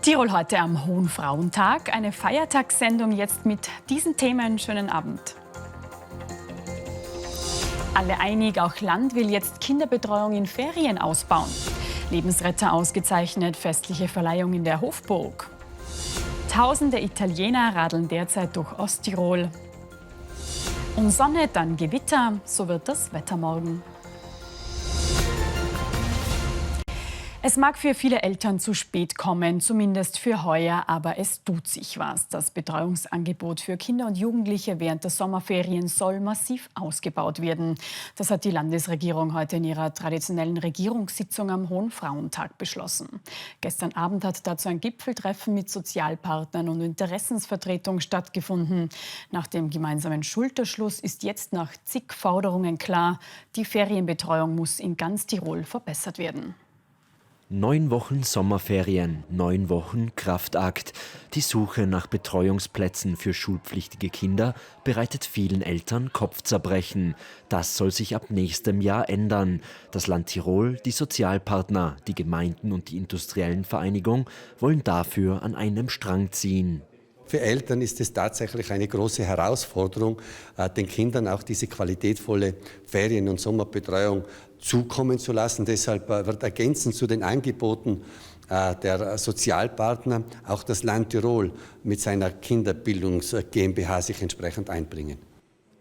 Tirol heute am Hohen Frauentag. Eine Feiertagssendung jetzt mit diesen Themen. Schönen Abend. Alle einig, auch Land will jetzt Kinderbetreuung in Ferien ausbauen. Lebensretter ausgezeichnet, festliche Verleihung in der Hofburg. Tausende Italiener radeln derzeit durch Osttirol. Um Sonne, dann Gewitter, so wird das Wetter morgen. Es mag für viele Eltern zu spät kommen, zumindest für heuer, aber es tut sich was. Das Betreuungsangebot für Kinder und Jugendliche während der Sommerferien soll massiv ausgebaut werden. Das hat die Landesregierung heute in ihrer traditionellen Regierungssitzung am Hohen Frauentag beschlossen. Gestern Abend hat dazu ein Gipfeltreffen mit Sozialpartnern und Interessensvertretungen stattgefunden. Nach dem gemeinsamen Schulterschluss ist jetzt nach zig Forderungen klar, die Ferienbetreuung muss in ganz Tirol verbessert werden. 9 Wochen Sommerferien, 9 Wochen Kraftakt. Die Suche nach Betreuungsplätzen für schulpflichtige Kinder bereitet vielen Eltern Kopfzerbrechen. Das soll sich ab nächstem Jahr ändern. Das Land Tirol, die Sozialpartner, die Gemeinden und die industriellen Vereinigung wollen dafür an einem Strang ziehen. Für Eltern ist es tatsächlich eine große Herausforderung, den Kindern auch diese qualitätvolle Ferien- und Sommerbetreuung zukommen zu lassen. Deshalb wird ergänzend zu den Angeboten der Sozialpartner auch das Land Tirol mit seiner Kinderbildungs GmbH sich entsprechend einbringen.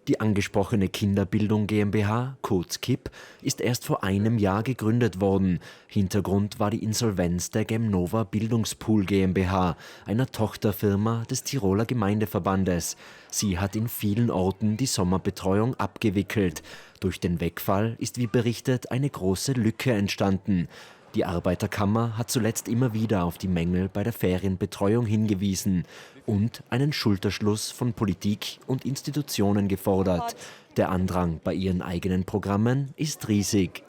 Die angesprochene Kinderbildung GmbH, kurz KIP, ist erst vor einem Jahr gegründet worden. Hintergrund war die Insolvenz der Gemnova Bildungspool GmbH, einer Tochterfirma des Tiroler Gemeindeverbandes. Sie hat in vielen Orten die Sommerbetreuung abgewickelt. Durch den Wegfall ist, wie berichtet, eine große Lücke entstanden. Die Arbeiterkammer hat zuletzt immer wieder auf die Mängel bei der Ferienbetreuung hingewiesen und einen Schulterschluss von Politik und Institutionen gefordert. Der Andrang bei ihren eigenen Programmen ist riesig.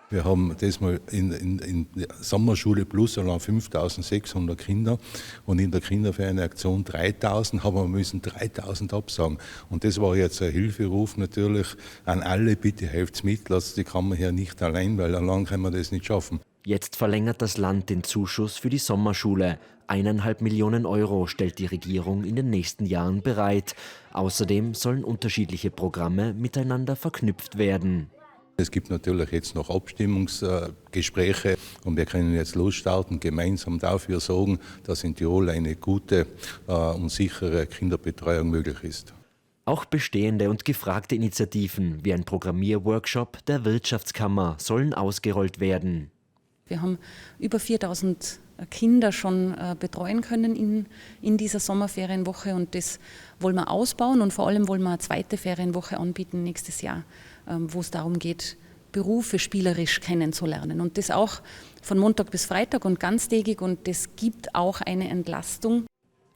Wir haben diesmal in der Sommerschule Plus allein 5.600 Kinder und in der Kinderferienaktion 3.000, haben wir müssen 3.000 absagen. Und das war jetzt ein Hilferuf natürlich an alle, bitte helft mit, lasst die Kammer hier nicht allein, weil allein können wir das nicht schaffen. Jetzt verlängert das Land den Zuschuss für die Sommerschule. 1,5 Millionen Euro stellt die Regierung in den nächsten Jahren bereit. Außerdem sollen unterschiedliche Programme miteinander verknüpft werden. Es gibt natürlich jetzt noch Abstimmungsgespräche und wir können jetzt losstarten, gemeinsam dafür sorgen, dass in Tirol eine gute und sichere Kinderbetreuung möglich ist. Auch bestehende und gefragte Initiativen wie ein Programmierworkshop der Wirtschaftskammer sollen ausgerollt werden. Wir haben über 4.000 Kinder schon betreuen können in dieser Sommerferienwoche und das wollen wir ausbauen und vor allem wollen wir eine zweite Ferienwoche anbieten nächstes Jahr, wo es darum geht, Berufe spielerisch kennenzulernen und das auch von Montag bis Freitag und ganztägig und das gibt auch eine Entlastung.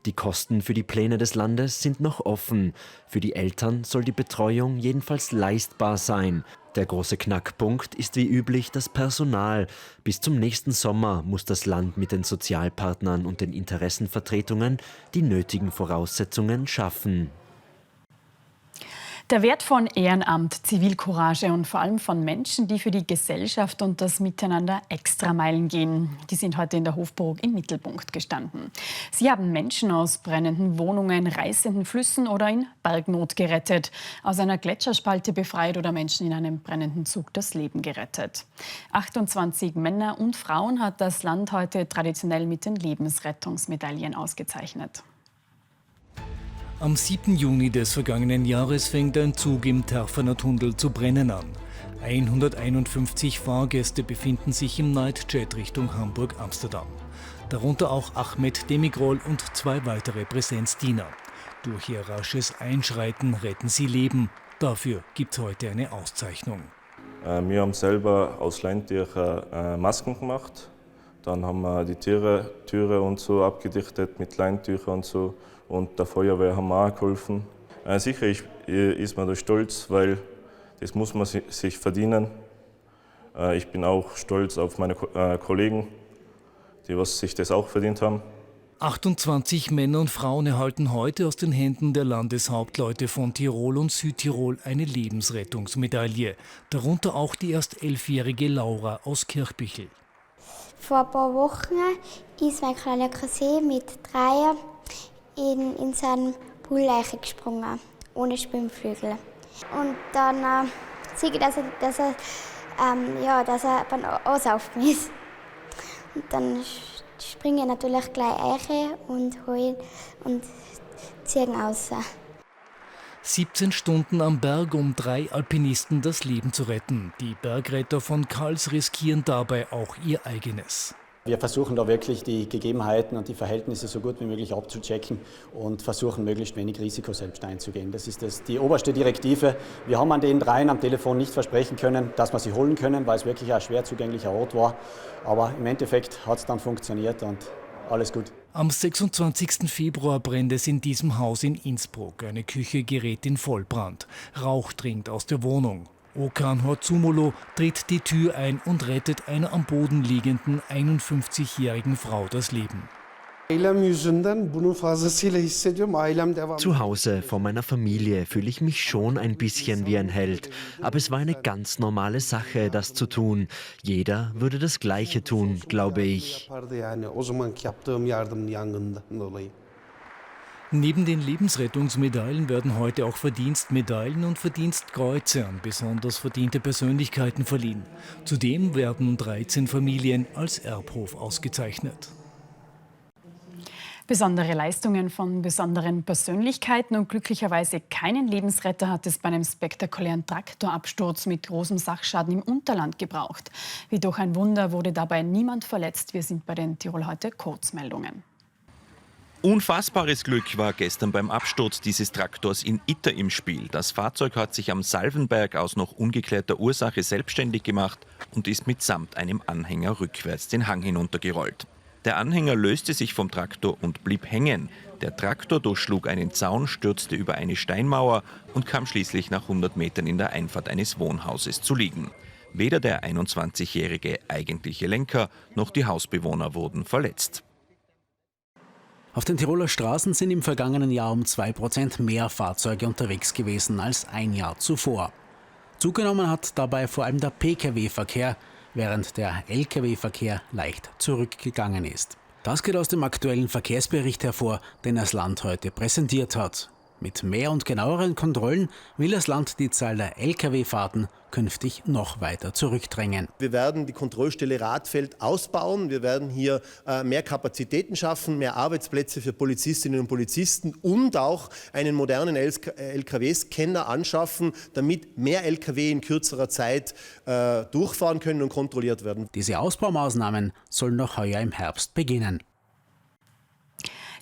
Die Kosten für die Pläne des Landes sind noch offen. Für die Eltern soll die Betreuung jedenfalls leistbar sein. Der große Knackpunkt ist wie üblich das Personal. Bis zum nächsten Sommer muss das Land mit den Sozialpartnern und den Interessenvertretungen die nötigen Voraussetzungen schaffen. Der Wert von Ehrenamt, Zivilcourage und vor allem von Menschen, die für die Gesellschaft und das Miteinander Extrameilen gehen, die sind heute in der Hofburg im Mittelpunkt gestanden. Sie haben Menschen aus brennenden Wohnungen, reißenden Flüssen oder in Bergnot gerettet, aus einer Gletscherspalte befreit oder Menschen in einem brennenden Zug das Leben gerettet. 28 Männer und Frauen hat das Land heute traditionell mit den Lebensrettungsmedaillen ausgezeichnet. Am 7. Juni des vergangenen Jahres fängt ein Zug im Terfaner Tunnel zu brennen an. 151 Fahrgäste befinden sich im Nightjet Richtung Hamburg-Amsterdam. Darunter auch Ahmed Demigrol und 2 weitere Präsenzdiener. Durch ihr rasches Einschreiten retten sie Leben. Dafür gibt es heute eine Auszeichnung. Wir haben selber aus Leintüchern Masken gemacht. Dann haben wir die Türe und so abgedichtet mit Leintüchern und so. Und der Feuerwehr haben wir auch geholfen. Sicher ist man da stolz, weil das muss man sich verdienen. Ich bin auch stolz auf meine Kollegen, die sich das auch verdient haben. 28 Männer und Frauen erhalten heute aus den Händen der Landeshauptleute von Tirol und Südtirol eine Lebensrettungsmedaille. Darunter auch die erst 11-jährige Laura aus Kirchbichel. Vor ein paar Wochen Ist mein kleiner Cousin mit 3 in seinen Pool gesprungen, ohne Schwimmflügel. Und dann sehe ich, dass er beim Aussaufen ist. Und dann springe ich natürlich gleich rein und hole und ziehe ihn raus. 17 Stunden am Berg, um 3 Alpinisten das Leben zu retten. Die Bergretter von Kals riskieren dabei auch ihr eigenes. Wir versuchen da wirklich die Gegebenheiten und die Verhältnisse so gut wie möglich abzuchecken und versuchen möglichst wenig Risiko selbst einzugehen. Das ist die oberste Direktive. Wir haben an den 3 am Telefon nicht versprechen können, dass wir sie holen können, weil es wirklich ein schwer zugänglicher Ort war. Aber im Endeffekt hat es dann funktioniert und alles gut. Am 26. Februar brennt es in diesem Haus in Innsbruck. Eine Küche gerät in Vollbrand. Rauch dringt aus der Wohnung. Okan Horzumolo tritt die Tür ein und rettet einer am Boden liegenden 51-jährigen Frau das Leben. Zu Hause vor meiner Familie fühle ich mich schon ein bisschen wie ein Held. Aber es war eine ganz normale Sache, das zu tun. Jeder würde das Gleiche tun, glaube ich. Neben den Lebensrettungsmedaillen werden heute auch Verdienstmedaillen und Verdienstkreuze an besonders verdiente Persönlichkeiten verliehen. Zudem werden 13 Familien als Erbhof ausgezeichnet. Besondere Leistungen von besonderen Persönlichkeiten und glücklicherweise keinen Lebensretter hat es bei einem spektakulären Traktorabsturz mit großem Sachschaden im Unterland gebraucht. Wie durch ein Wunder wurde dabei niemand verletzt. Wir sind bei den Tirol heute Kurzmeldungen. Unfassbares Glück war gestern beim Absturz dieses Traktors in Itter im Spiel. Das Fahrzeug hat sich am Salvenberg aus noch ungeklärter Ursache selbstständig gemacht und ist mitsamt einem Anhänger rückwärts den Hang hinuntergerollt. Der Anhänger löste sich vom Traktor und blieb hängen. Der Traktor durchschlug einen Zaun, stürzte über eine Steinmauer und kam schließlich nach 100 Metern in der Einfahrt eines Wohnhauses zu liegen. Weder der 21-jährige eigentliche Lenker noch die Hausbewohner wurden verletzt. Auf den Tiroler Straßen sind im vergangenen Jahr um 2% mehr Fahrzeuge unterwegs gewesen als ein Jahr zuvor. Zugenommen hat dabei vor allem der Pkw-Verkehr, während der Lkw-Verkehr leicht zurückgegangen ist. Das geht aus dem aktuellen Verkehrsbericht hervor, den das Land heute präsentiert hat. Mit mehr und genaueren Kontrollen will das Land die Zahl der Lkw-Fahrten künftig noch weiter zurückdrängen. Wir werden die Kontrollstelle Radfeld ausbauen. Wir werden hier mehr Kapazitäten schaffen, mehr Arbeitsplätze für Polizistinnen und Polizisten und auch einen modernen Lkw-Scanner anschaffen, damit mehr Lkw in kürzerer Zeit durchfahren können und kontrolliert werden. Diese Ausbaumaßnahmen sollen noch heuer im Herbst beginnen.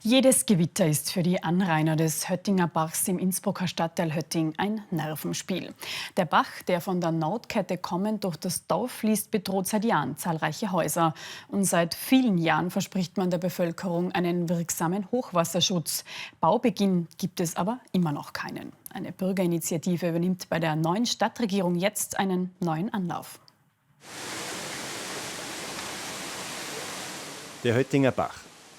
Jedes Gewitter ist für die Anrainer des Höttinger Bachs im Innsbrucker Stadtteil Hötting ein Nervenspiel. Der Bach, der von der Nordkette kommend durch das Dorf fließt, bedroht seit Jahren zahlreiche Häuser. Und seit vielen Jahren verspricht man der Bevölkerung einen wirksamen Hochwasserschutz. Baubeginn gibt es aber immer noch keinen. Eine Bürgerinitiative übernimmt bei der neuen Stadtregierung jetzt einen neuen Anlauf. Der Höttinger Bach.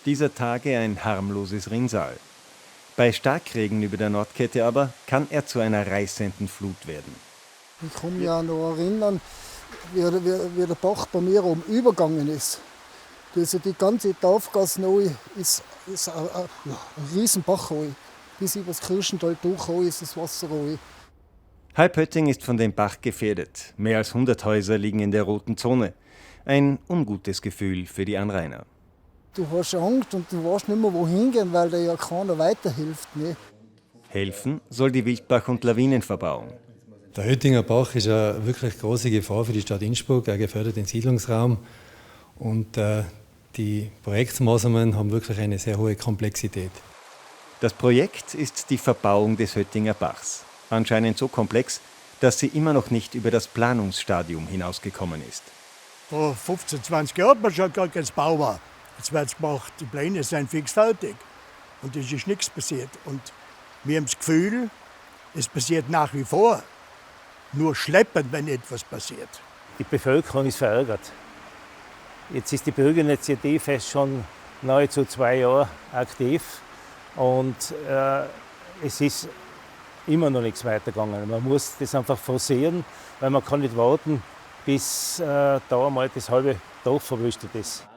Dieser Tage ein harmloses Rinnsal. Bei Starkregen über der Nordkette aber kann er zu einer reißenden Flut werden. Ich kann mich auch noch erinnern, wie der Bach bei mir oben übergegangen ist. Also die ganze Taufgasse ist ein Riesenbach. Bis über das Kirchental durch ist das Wasser. Halb Hötting ist von dem Bach gefährdet. Mehr als 100 Häuser liegen in der roten Zone. Ein ungutes Gefühl für die Anrainer. Du hast Angst und du weißt nicht mehr, wohin gehen, weil dir ja keiner weiterhilft. Ne? Helfen soll die Wildbach- und Lawinenverbauung. Der Höttinger Bach ist eine wirklich große Gefahr für die Stadt Innsbruck. Er gefährdet den Siedlungsraum. Und die Projektmaßnahmen haben wirklich eine sehr hohe Komplexität. Das Projekt ist die Verbauung des Höttinger Bachs. Anscheinend so komplex, dass sie immer noch nicht über das Planungsstadium hinausgekommen ist. Vor 15, 20 Jahren hat man schon gar kein Bauer. Jetzt wird es gemacht, die Pläne sind fix fertig. Und es ist nichts passiert. Und wir haben das Gefühl, es passiert nach wie vor. Nur schleppend, wenn etwas passiert. Die Bevölkerung ist verärgert. Jetzt ist die Bürgerinitiative schon nahezu 2 Jahre aktiv. Und es ist immer noch nichts weitergegangen. Man muss das einfach forcieren, weil man kann nicht warten, bis da einmal das halbe Dorf verwüstet ist.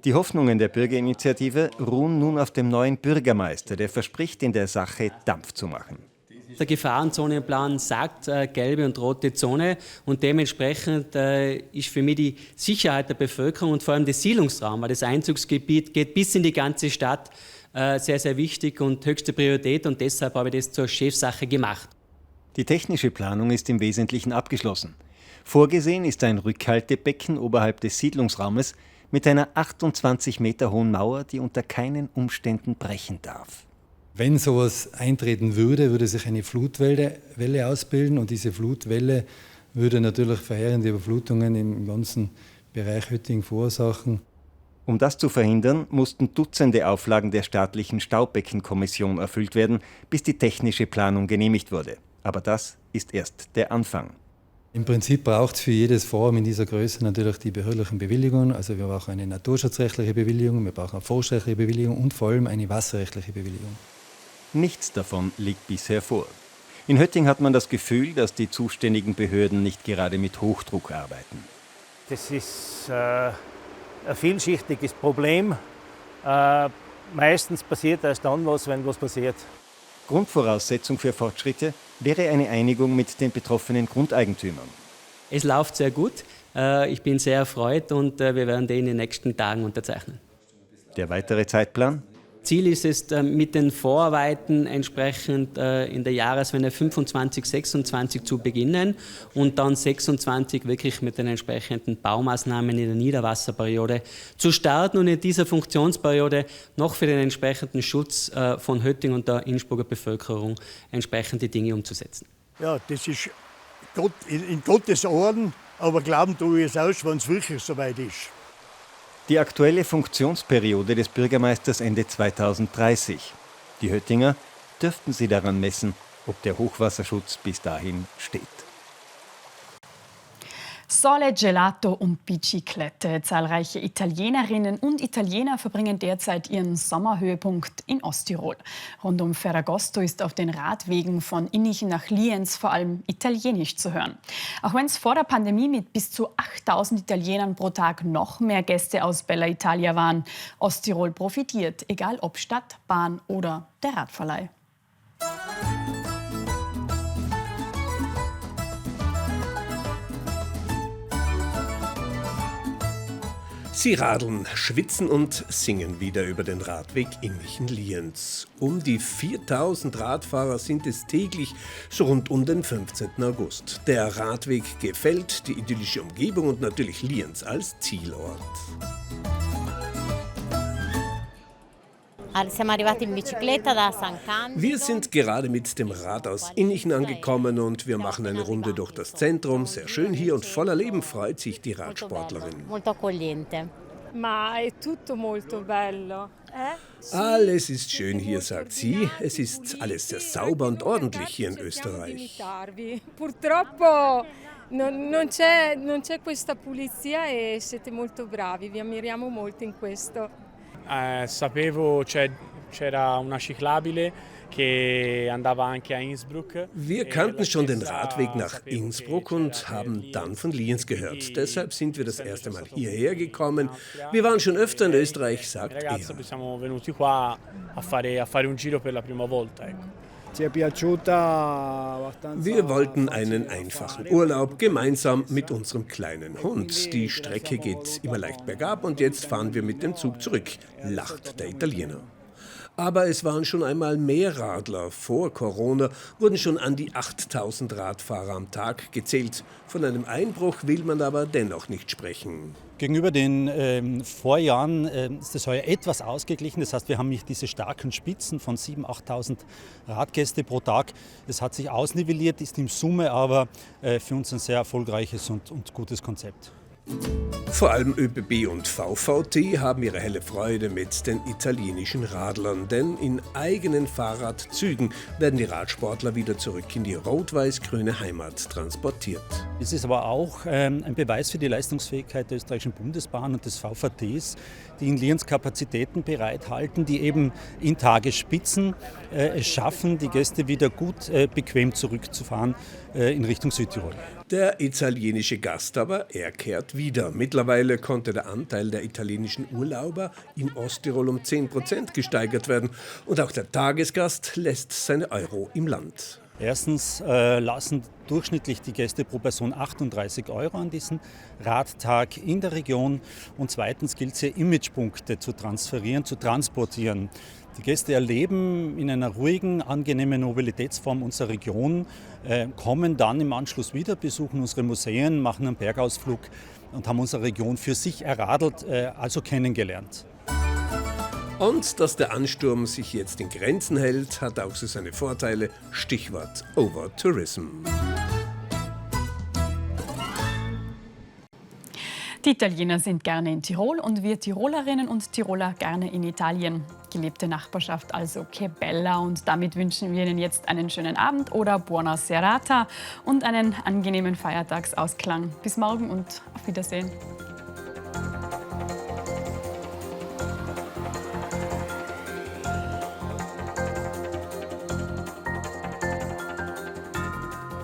Die Hoffnungen der Bürgerinitiative ruhen nun auf dem neuen Bürgermeister, der verspricht, in der Sache Dampf zu machen. Der Gefahrenzonenplan sagt gelbe und rote Zone und dementsprechend ist für mich die Sicherheit der Bevölkerung und vor allem der Siedlungsraum, weil das Einzugsgebiet geht bis in die ganze Stadt, sehr, sehr wichtig und höchste Priorität und deshalb habe ich das zur Chefsache gemacht. Die technische Planung ist im Wesentlichen abgeschlossen. Vorgesehen ist ein Rückhaltebecken oberhalb des Siedlungsraumes mit einer 28 Meter hohen Mauer, die unter keinen Umständen brechen darf. Wenn sowas eintreten würde, würde sich eine Flutwelle ausbilden und diese Flutwelle würde natürlich verheerende Überflutungen im ganzen Bereich Hötting verursachen. Um das zu verhindern, mussten Dutzende Auflagen der staatlichen Staubeckenkommission erfüllt werden, bis die technische Planung genehmigt wurde. Aber das ist erst der Anfang. Im Prinzip braucht es für jedes Vorhaben in dieser Größe natürlich die behördlichen Bewilligungen. Also wir brauchen eine naturschutzrechtliche Bewilligung, wir brauchen eine forstrechtliche Bewilligung und vor allem eine wasserrechtliche Bewilligung. Nichts davon liegt bisher vor. In Hötting hat man das Gefühl, dass die zuständigen Behörden nicht gerade mit Hochdruck arbeiten. Das ist ein vielschichtiges Problem. Meistens passiert erst dann was, wenn was passiert. Grundvoraussetzung für Fortschritte wäre eine Einigung mit den betroffenen Grundeigentümern. Es läuft sehr gut. Ich bin sehr erfreut und wir werden den in den nächsten Tagen unterzeichnen. Der weitere Zeitplan? Ziel ist es, mit den Vorarbeiten entsprechend in der Jahreswende 25, 26 zu beginnen und dann 26 wirklich mit den entsprechenden Baumaßnahmen in der Niederwasserperiode zu starten und in dieser Funktionsperiode noch für den entsprechenden Schutz von Hötting und der Innsbrucker Bevölkerung entsprechend die Dinge umzusetzen. Ja, das ist in Gottes Ohren, aber glauben tue ich es aus, wenn es wirklich soweit ist. Die aktuelle Funktionsperiode des Bürgermeisters endet 2030. Die Höttinger dürften sie daran messen, ob der Hochwasserschutz bis dahin steht. Sole, Gelato und Biciclette. Zahlreiche Italienerinnen und Italiener verbringen derzeit ihren Sommerhöhepunkt in Osttirol. Rund um Ferragosto ist auf den Radwegen von Innichen nach Lienz vor allem Italienisch zu hören. Auch wenn es vor der Pandemie mit bis zu 8.000 Italienern pro Tag noch mehr Gäste aus Bella Italia waren, Osttirol profitiert, egal ob Stadt, Bahn oder der Radverleih. Sie radeln, schwitzen und singen wieder über den Radweg Innichen-Lienz. Um die 4000 Radfahrer sind es täglich, so rund um den 15. August. Der Radweg gefällt, die idyllische Umgebung und natürlich Lienz als Zielort. Wir sind gerade mit dem Rad aus Innichen angekommen und wir machen eine Runde durch das Zentrum. Sehr schön hier und voller Leben, freut sich die Radsportlerin. Alles ist schön hier, sagt sie. Es ist alles sehr sauber und ordentlich hier in Österreich. Purtroppo non c'è questa pulizia e siete molto bravi, vi ammiriamo molto in questo. Sapevo c'era una ciclabile che andava anche a Innsbruck. Wir kannten schon den Radweg nach Innsbruck und haben dann von Lienz gehört. Deshalb sind wir das erste Mal hierher gekommen. Wir waren schon öfter in Österreich, sagt er. Siamo venuti qua a fare un giro per la prima volta. Wir wollten einen einfachen Urlaub gemeinsam mit unserem kleinen Hund. Die Strecke geht immer leicht bergab und jetzt fahren wir mit dem Zug zurück, lacht der Italiener. Aber es waren schon einmal mehr Radler. Vor Corona wurden schon an die 8000 Radfahrer am Tag gezählt. Von einem Einbruch will man aber dennoch nicht sprechen. Gegenüber den Vorjahren ist es heuer etwas ausgeglichen. Das heißt, wir haben nicht diese starken Spitzen von 7.000, 8.000 Radgäste pro Tag. Es hat sich ausnivelliert, ist in Summe aber für uns ein sehr erfolgreiches und gutes Konzept. Vor allem ÖBB und VVT haben ihre helle Freude mit den italienischen Radlern, denn in eigenen Fahrradzügen werden die Radsportler wieder zurück in die rot-weiß-grüne Heimat transportiert. Es ist aber auch ein Beweis für die Leistungsfähigkeit der österreichischen Bundesbahn und des VVTs, die in Lienz Kapazitäten bereithalten, die eben in Tagesspitzen es schaffen, die Gäste wieder gut bequem zurückzufahren in Richtung Südtirol. Der italienische Gast aber, er kehrt wieder. Mittlerweile konnte der Anteil der italienischen Urlauber in Osttirol um 10% gesteigert werden. Und auch der Tagesgast lässt seine Euro im Land. Erstens lassen durchschnittlich die Gäste pro Person 38 € an diesem Radtag in der Region. Und zweitens gilt es hier, Imagepunkte zu transferieren, zu transportieren. Die Gäste erleben in einer ruhigen, angenehmen Mobilitätsform unsere Region, kommen dann im Anschluss wieder, besuchen unsere Museen, machen einen Bergausflug und haben unsere Region für sich erradelt, also kennengelernt. Und dass der Ansturm sich jetzt in Grenzen hält, hat auch so seine Vorteile. Stichwort Overtourism. Die Italiener sind gerne in Tirol und wir Tirolerinnen und Tiroler gerne in Italien. Gelebte Nachbarschaft also che bella, und damit wünschen wir Ihnen jetzt einen schönen Abend oder buona serata und einen angenehmen Feiertagsausklang. Bis morgen und auf Wiedersehen.